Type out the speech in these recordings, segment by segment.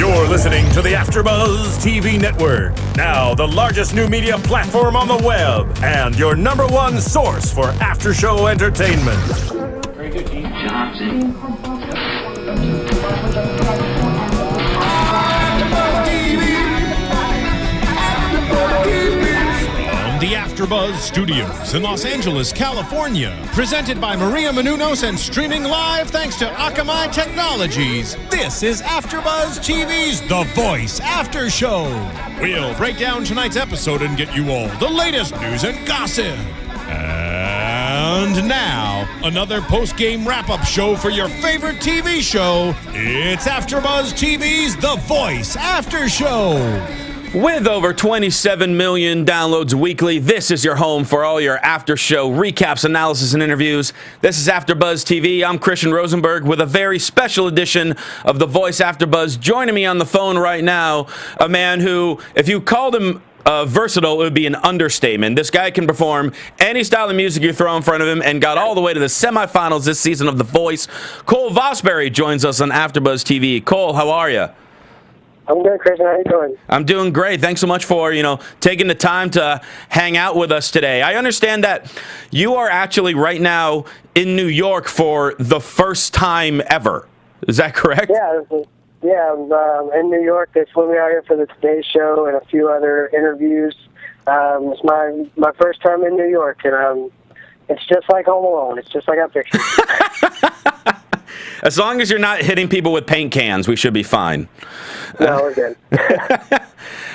You're listening to the AFTERBUZZ TV network, now the largest new media platform on the web, and your number one source for after-show entertainment. Very good, Keith Johnson. The AFTERBUZZ Studios in Los Angeles, California. Presented by Maria Menounos and streaming live thanks to Akamai Technologies. This is AFTERBUZZ TV's The Voice After Show. We'll break down tonight's episode and get you all the latest news and gossip. And now, another post-game wrap-up show for your favorite TV show. It's AFTERBUZZ TV's The Voice After Show. With over 27 million downloads weekly, this is your home for all your after-show recaps, analysis, and interviews. This is AFTERBUZZ TV. I'm Christian Rosenberg with a very special edition of The Voice AFTERBUZZ. Joining me on the phone right now, a man who, if you called him versatile, it would be an understatement. This guy can perform any style of music you throw in front of him and got all the way to the semifinals this season of The Voice. Cole Vosbury joins us on AFTERBUZZ TV. Cole, how are you? I'm good, Christian. How you doing? I'm doing great. Thanks so much for, taking the time to hang out with us today. I understand that you are actually right now in New York for the first time ever. Is that correct? Yeah, I'm in New York. They flew me out here for the Today Show and a few other interviews. It's my first time in New York, and it's just like Home Alone. It's just like I pictured. As long as you're not hitting people with paint cans, we should be fine. No, we're good.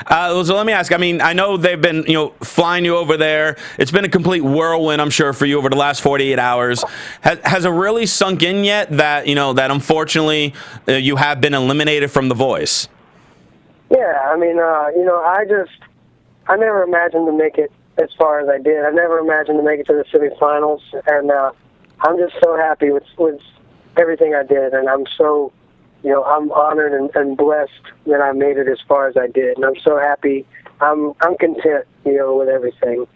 So let me ask, I know they've been, flying you over there. It's been a complete whirlwind, I'm sure, for you over the last 48 hours. Has it really sunk in yet that, that unfortunately you have been eliminated from The Voice? Yeah, I never imagined to make it as far as I did. I never imagined to make it to the semifinals, and I'm just so happy with everything I did, and I'm so, I'm honored and blessed that I made it as far as I did, and I'm so happy. I'm content, with everything.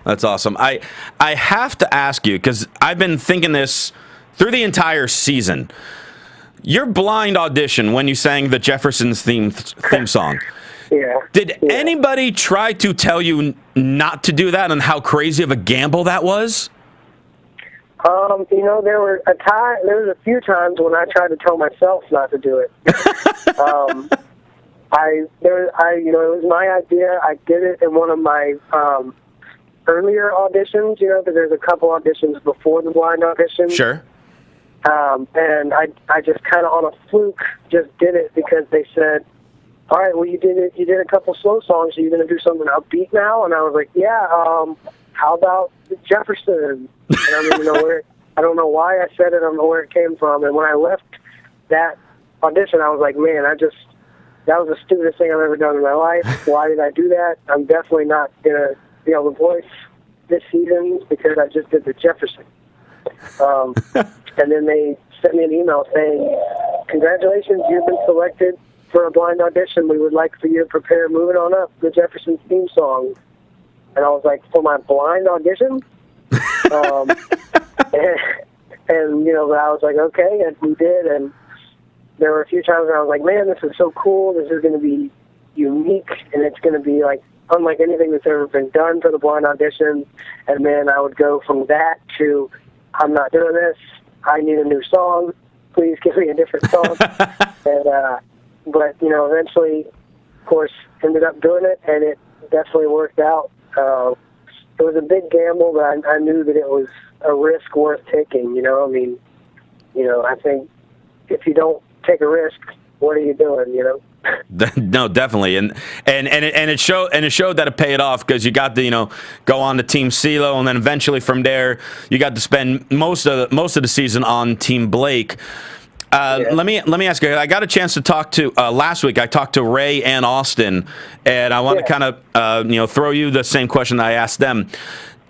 That's awesome. I have to ask you, because I've been thinking this through the entire season. Your blind audition when you sang the Jeffersons theme song. Yeah. Did anybody try to tell you not to do that and how crazy of a gamble that was? There was a few times when I tried to tell myself not to do it. It was my idea. I did it in one of my earlier auditions, because there's a couple auditions before the blind audition. Sure. And I just kind of on a fluke just did it because they said, all right, well, you did it. You did a couple slow songs. Are you going to do something upbeat now? And I was like, yeah, how about the Jefferson? And I don't even know where. I don't know why I said it. I don't know where it came from. And when I left that audition, I was like, man, that was the stupidest thing I've ever done in my life. Why did I do that? I'm definitely not going to be able to voice this season because I just did the Jefferson. And then they sent me an email saying, congratulations, you've been selected for a blind audition. We would like for you to prepare Moving On Up, the Jeffersons theme song. And I was like, for my blind audition? But I was like, okay, and we did, and there were a few times where I was like, man, this is so cool, this is going to be unique, and it's going to be, unlike anything that's ever been done for the blind audition, and then I would go from that to, I'm not doing this, I need a new song, please give me a different song, but eventually, of course, ended up doing it, and it definitely worked out. It was a big gamble, but I knew that it was a risk worth taking. I think if you don't take a risk, what are you doing? No, definitely, and it showed that it paid off because you got to go on to Team CeeLo, and then eventually from there you got to spend most of the season on Team Blake. Let me ask you. I got a chance to talk to last week. I talked to Ray and Austin, and I want to kind of throw you the same question that I asked them.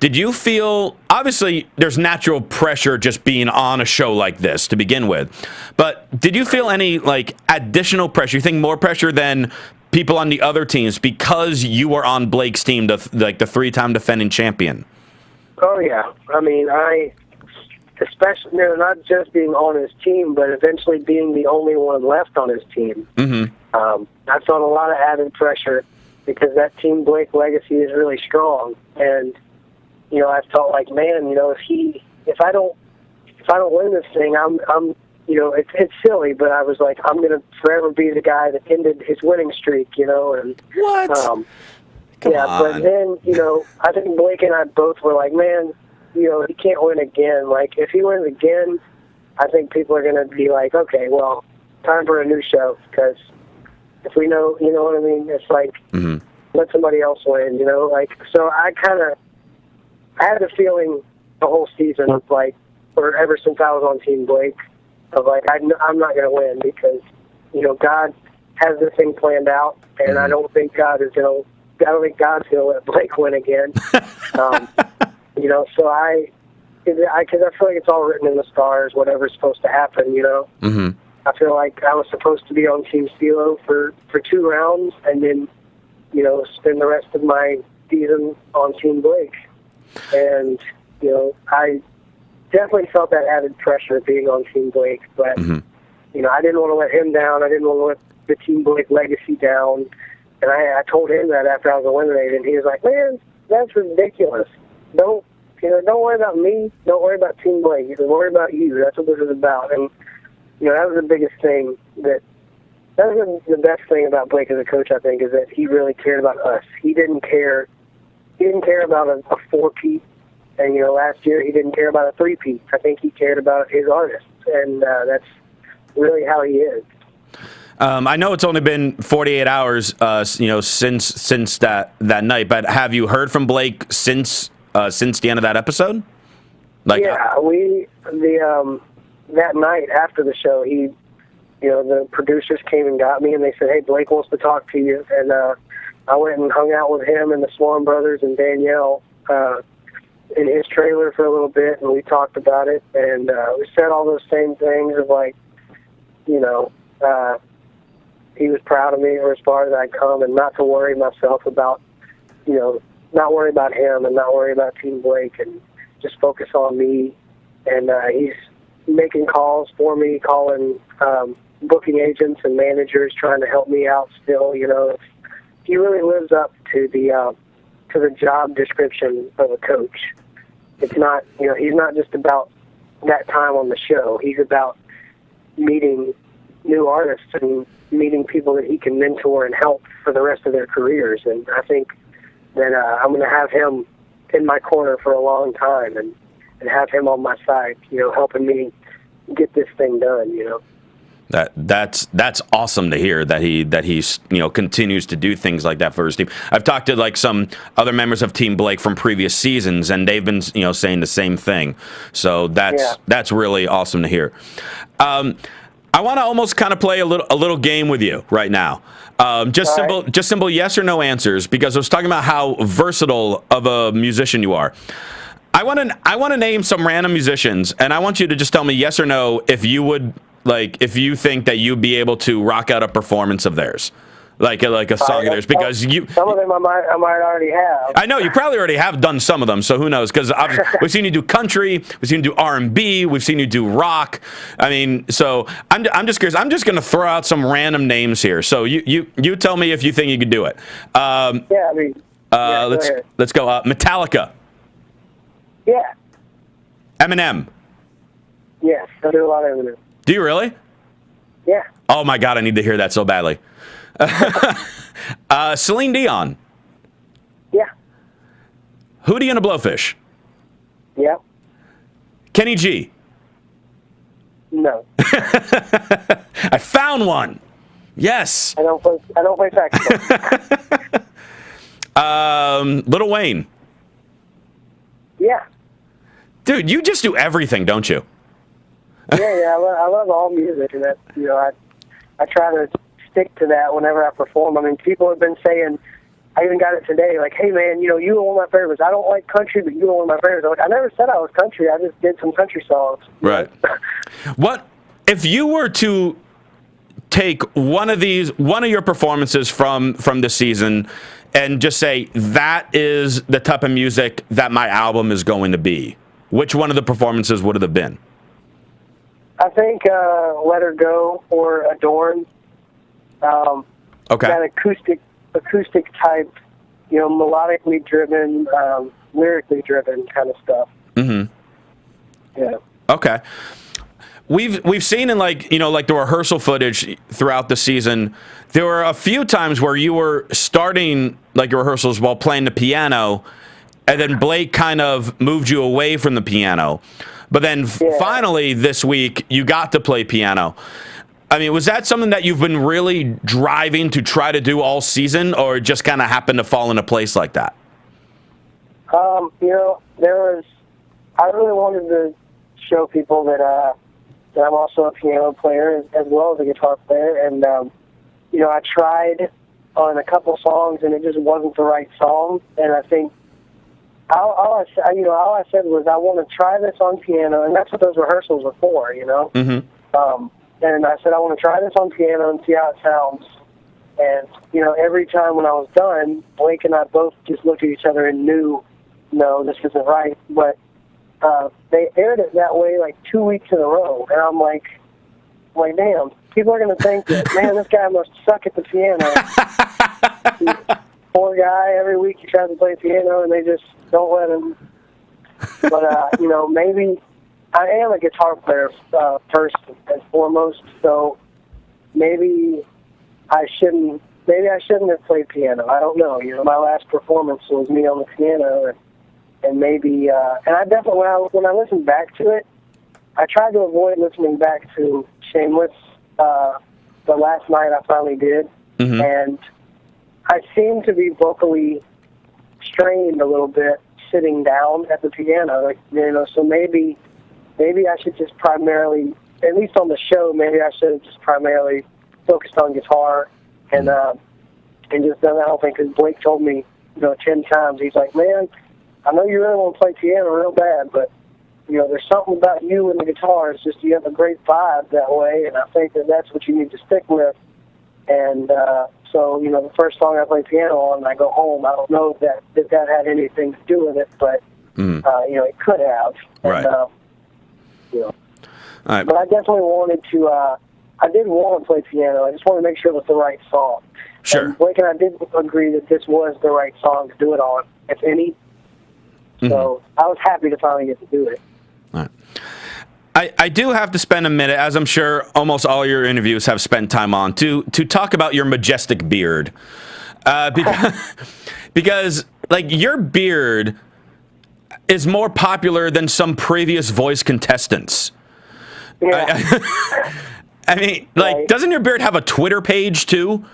Did you feel, obviously there's natural pressure just being on a show like this to begin with, but did you feel any additional pressure? You think more pressure than people on the other teams because you were on Blake's team, the 3-time defending champion? Oh yeah. especially, you know, not just being on his team, but eventually being the only one left on his team. I felt a lot of added pressure because that Team Blake legacy is really strong. And, you know, I felt like, man, you know, if I don't win this thing, I'm you know, it's silly, but I was like, I'm going to forever be the guy that ended his winning streak, you know. And What? Come on. but then, you know, I think Blake and I both were like, man, you know, he can't win again. Like, if he wins again, I think people are going to be like, okay, well, time for a new show, because if we know, you know what I mean? It's like, let somebody else win, you know? Like, so I had the feeling the whole season of like, or ever since I was on Team Blake, of like, I'm not going to win because, you know, God has this thing planned out, and I don't think God's going to let Blake win again. You know, so because I feel like it's all written in the stars, whatever's supposed to happen, you know? I feel like I was supposed to be on Team CeeLo for 2 rounds, and then, you know, spend the rest of my season on Team Blake. And, you know, I definitely felt that added pressure being on Team Blake, but, you know, I didn't want to let him down. I didn't want to let the Team Blake legacy down. And I told him that after I was eliminated, and he was like, man, that's ridiculous. Don't worry about me. Don't worry about Team Blake. You can worry about you. That's what this is about. And, you know, that was the biggest thing that was the best thing about Blake as a coach, I think, is that he really cared about us. He didn't care about a 4-peat. And, you know, last year he didn't care about a 3-peat. I think he cared about his artists. And that's really how he is. I know it's only been 48 hours, you know, since that night, but have you heard from Blake since the end of that episode? Like, yeah, that night after the show, you know, the producers came and got me, and they said, hey, Blake wants to talk to you. And I went and hung out with him and the Swan Brothers and Danielle in his trailer for a little bit, and we talked about it, and we said all those same things of, like, you know, he was proud of me for as far as I'd come, and not to worry myself about, you know, not worry about him and not worry about Team Blake, and just focus on me. And he's making calls for me, calling booking agents and managers, trying to help me out still. You know, he really lives up to the job description of a coach. It's not, you know, he's not just about that time on the show. He's about meeting new artists and meeting people that he can mentor and help for the rest of their careers. And I think that I'm going to have him in my corner for a long time and have him on my side, you know, helping me get this thing done, you know. That's awesome to hear that he's you know, continues to do things like that for his team. I've talked to like some other members of Team Blake from previous seasons, and they've been, you know, saying the same thing. So that's really awesome to hear. I want to almost kind of play a little game with you right now. Just simple yes or no answers, because I was talking about how versatile of a musician you are. I want to name some random musicians, and I want you to just tell me yes or no if you think that you'd be able to rock out a performance of theirs, like a song of theirs, because some of them I might already have. I know you probably already have done some of them, so who knows? Because we've seen you do country, we've seen you do R&B, we've seen you do rock. I mean, so I'm just curious. I'm just going to throw out some random names here. So you tell me if you think you could do it. Yeah, I mean, let's go. Metallica. Yeah. Eminem. Yes, I do a lot of Eminem. Do you really? Yeah. Oh my God, I need to hear that so badly. Celine Dion. Yeah. Hootie and the Blowfish. Yeah. Kenny G. No. I found one. Yes. I don't play saxophone. Lil Wayne. Yeah. Dude, you just do everything, don't you? Yeah. I love all music, and that, you know, I try to stick to that whenever I perform. I mean, people have been saying, I even got it today, like, hey man, you know, you were one of my favorites. I don't like country, but you were one of my favorites. I'm like, I never said I was country. I just did some country songs. Right. What if you were to take one of your performances from this season and just say that is the type of music that my album is going to be? which one of the performances would it have been? I think Let Her Go or Adorn. Okay. That acoustic type, melodically driven, lyrically driven kind of stuff. Mm-hmm. Yeah. Okay. We've seen in like the rehearsal footage throughout the season, there were a few times where you were starting like your rehearsals while playing the piano, and then Blake kind of moved you away from the piano. But then finally this week you got to play piano. I mean, was that something that you've been really driving to try to do all season, or just kind of happened to fall into place like that? I really wanted to show people that I'm also a piano player as well as a guitar player, and I tried on a couple songs and it just wasn't the right song, and I think all I said was I want to try this on piano, and that's what those rehearsals are for, Mm-hmm. And I said I want to try this on piano and see how it sounds. And every time when I was done, Blake and I both just looked at each other and knew, no, this isn't right. But they aired it that way like 2 weeks in a row, and I'm like, damn, people are going to think that, man, this guy must suck at the piano. Poor guy, every week he tries to play piano, and they just don't let him. But, maybe I am a guitar player first and foremost, so maybe I shouldn't have played piano. I don't know. My last performance was me on the piano, and maybe, and I definitely, when I listened back to it, I tried to avoid listening back to Shameless the last night I finally did, mm-hmm. and I seem to be vocally strained a little bit sitting down at the piano, so maybe I should just primarily, at least on the show, maybe I should have just primarily focused on guitar and just done that whole thing, because Blake told me, 10 times, he's like, man, I know you really want to play piano real bad, but, there's something about you and the guitar. It's just you have a great vibe that way, and I think that's what you need to stick with. And so, the first song I play piano on, and I go home, I don't know if that had anything to do with it, but, it could have. Right. And, right. But I definitely wanted to, I did want to play piano. I just wanted to make sure it was the right song. Sure. And Blake and I did agree that this was the right song to do it on, if any. Mm-hmm. So I was happy to finally get to do it. All right. I do have to spend a minute, as I'm sure almost all your interviews have spent time on, to talk about your majestic beard. Because like, your beard is more popular than some previous Voice contestants. Yeah. I mean, like, right. Doesn't your beard have a Twitter page, too?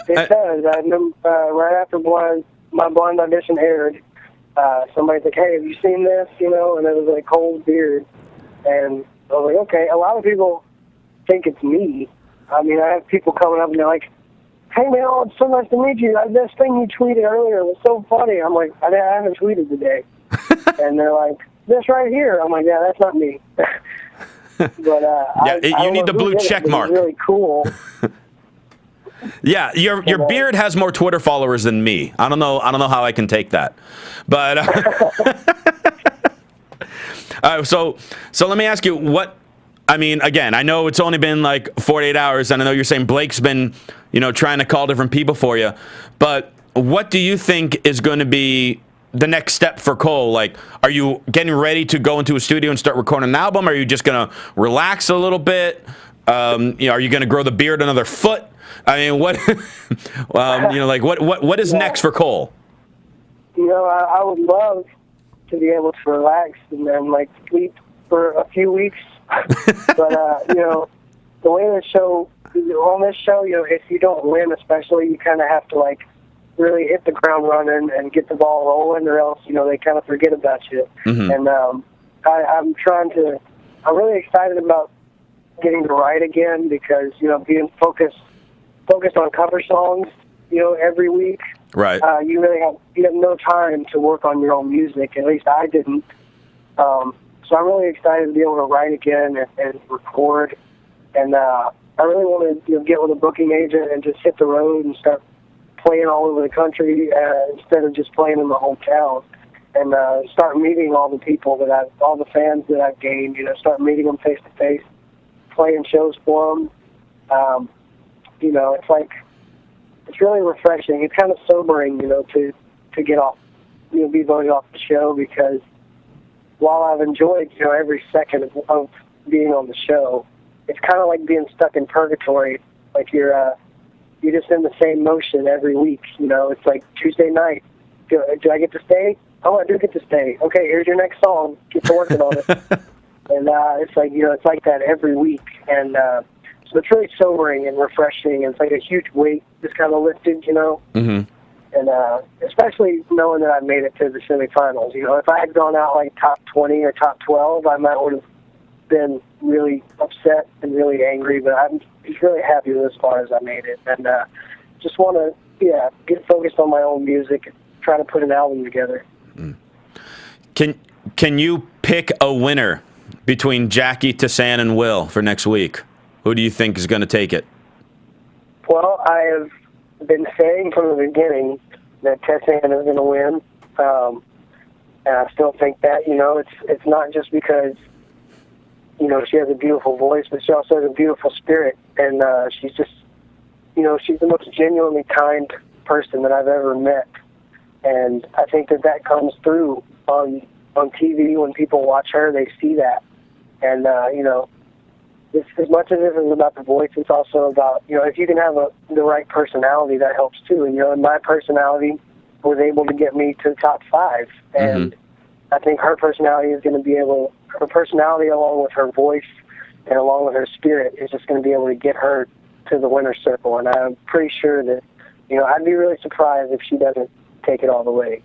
It does. I remember right after my blind audition aired, somebody's like, hey, have you seen this? And it was like Cole's beard. And I was like, okay. A lot of people think it's me. I mean, I have people coming up and they're like, hey, man, it's so nice to meet you. This thing you tweeted earlier was so funny. I'm like, I haven't tweeted today. And they're like, this right here. I'm like, yeah, that's not me. But you need the blue check mark. It's really cool. Yeah, your beard has more Twitter followers than me. I don't know how I can take that. But so let me ask you what. I mean, again, I know it's only been like 48 hours, and I know you're saying Blake's been, trying to call different people for you. But what do you think is going to be the next step for Cole? Like, are you getting ready to go into a studio and start recording an album? Are you just going to relax a little bit? Are you going to grow the beard another foot? I mean, what, what is next for Cole? I would love to be able to relax and then sleep for a few weeks. But the way on this show, if you don't win, especially, you kind of have to really hit the ground running and get the ball rolling, or else they kind of forget about you. Mm-hmm. And I'm really excited about getting to write again, because being focused on cover songs every week, right? You have no time to work on your own music. At least I didn't. So I'm really excited to be able to write again and record. And I really want to get with a booking agent and just hit the road and start playing all over the country instead of just playing in the hometown. and start meeting all the people all the fans that I've gained. Start meeting them face to face, playing shows for them. It's really refreshing. It's kind of sobering, to get off, be voted off the show, because while I've enjoyed, every second of being on the show, it's kind of like being stuck in purgatory. Like you're just in the same motion every week. It's like Tuesday night. Do I get to stay? Oh, I do get to stay. Okay, here's your next song. Get to working on it. And it's like, it's like that every week. And so it's really sobering and refreshing. And it's like a huge weight just kind of lifted, Mm-hmm. And especially knowing that I made it to the semifinals. If I had gone out like top 20 or top 12, I might would have been really upset and really angry. But I'm just really happy with as far as I made it. And just want to, get focused on my own music and try to put an album together. Mm. Can you pick a winner between Jackie, Tassan, and Will for next week? Who do you think is going to take it? Well, I have been saying from the beginning that Tassan is going to win, and I still think that. It's not just because she has a beautiful voice, but she also has a beautiful spirit, and she's just she's the most genuinely kind person that I've ever met, and I think that comes through on TV. When people watch her, they see that, and it's, as much as it is about the voice, it's also about, if you can have the right personality, that helps too. And, my personality was able to get me to the top 5. And I think her personality is going to be her personality along with her voice and along with her spirit is just going to be able to get her to the winner's circle. And I'm pretty sure that, I'd be really surprised if she doesn't take it all the way.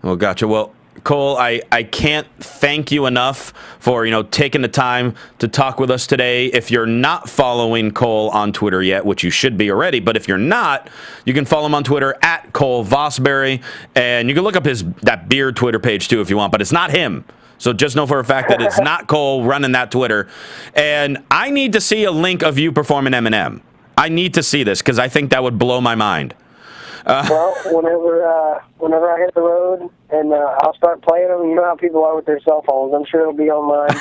Well, gotcha. Well, Cole, I can't thank you enough for, taking the time to talk with us today. If you're not following Cole on Twitter yet, which you should be already, but if you're not, you can follow him on Twitter at Cole Vosbury, and you can look up that beard Twitter page too if you want, but it's not him. So just know for a fact that it's not Cole running that Twitter. And I need to see a link of you performing Eminem. I need to see this because I think that would blow my mind. Well, whenever I hit the road and I'll start playing them, you know how people are with their cell phones. I'm sure it'll be online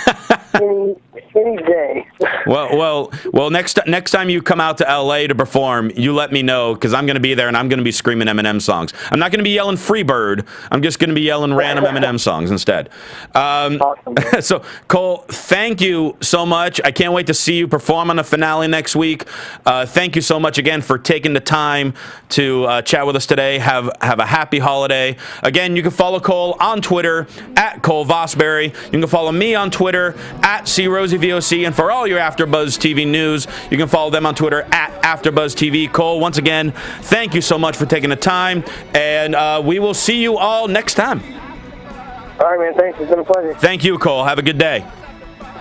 any day. Well. Next time you come out to LA to perform, you let me know because I'm going to be there and I'm going to be screaming Eminem songs. I'm not going to be yelling Freebird. I'm just going to be yelling random Eminem songs instead. Awesome. So, Cole, thank you so much. I can't wait to see you perform on the finale next week. Thank you so much again for taking the time to chat with us today. Have a happy holiday. Again, you can follow Cole on Twitter at Cole Vosbury. You can follow me on Twitter at CRosieVOC. And for all your AfterBuzz TV news, you can follow them on Twitter at AfterBuzz TV. Cole, once again, thank you so much for taking the time. And we will see you all next time. All right, man. Thanks. It's been a pleasure. Thank you, Cole. Have a good day.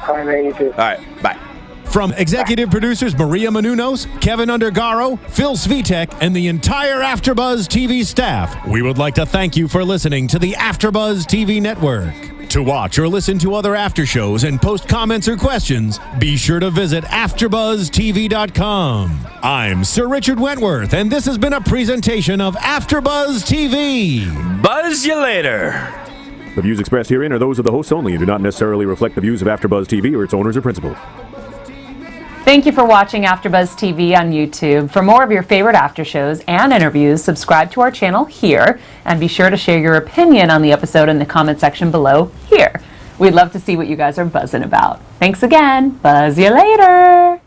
All right, man. You too. All right. Bye. From executive producers Maria Menounos, Kevin Undergaro, Phil Svitek, and the entire AfterBuzz TV staff, we would like to thank you for listening to the AfterBuzz TV network. To watch or listen to other after shows and post comments or questions, be sure to visit AfterBuzzTV.com. I'm Sir Richard Wentworth, and this has been a presentation of AfterBuzz TV. Buzz you later. The views expressed herein are those of the hosts only and do not necessarily reflect the views of AfterBuzz TV or its owners or principals. Thank you for watching AfterBuzz TV on YouTube. For more of your favorite after shows and interviews, subscribe to our channel here, and be sure to share your opinion on the episode in the comment section below here. We'd love to see what you guys are buzzing about. Thanks again. Buzz you later.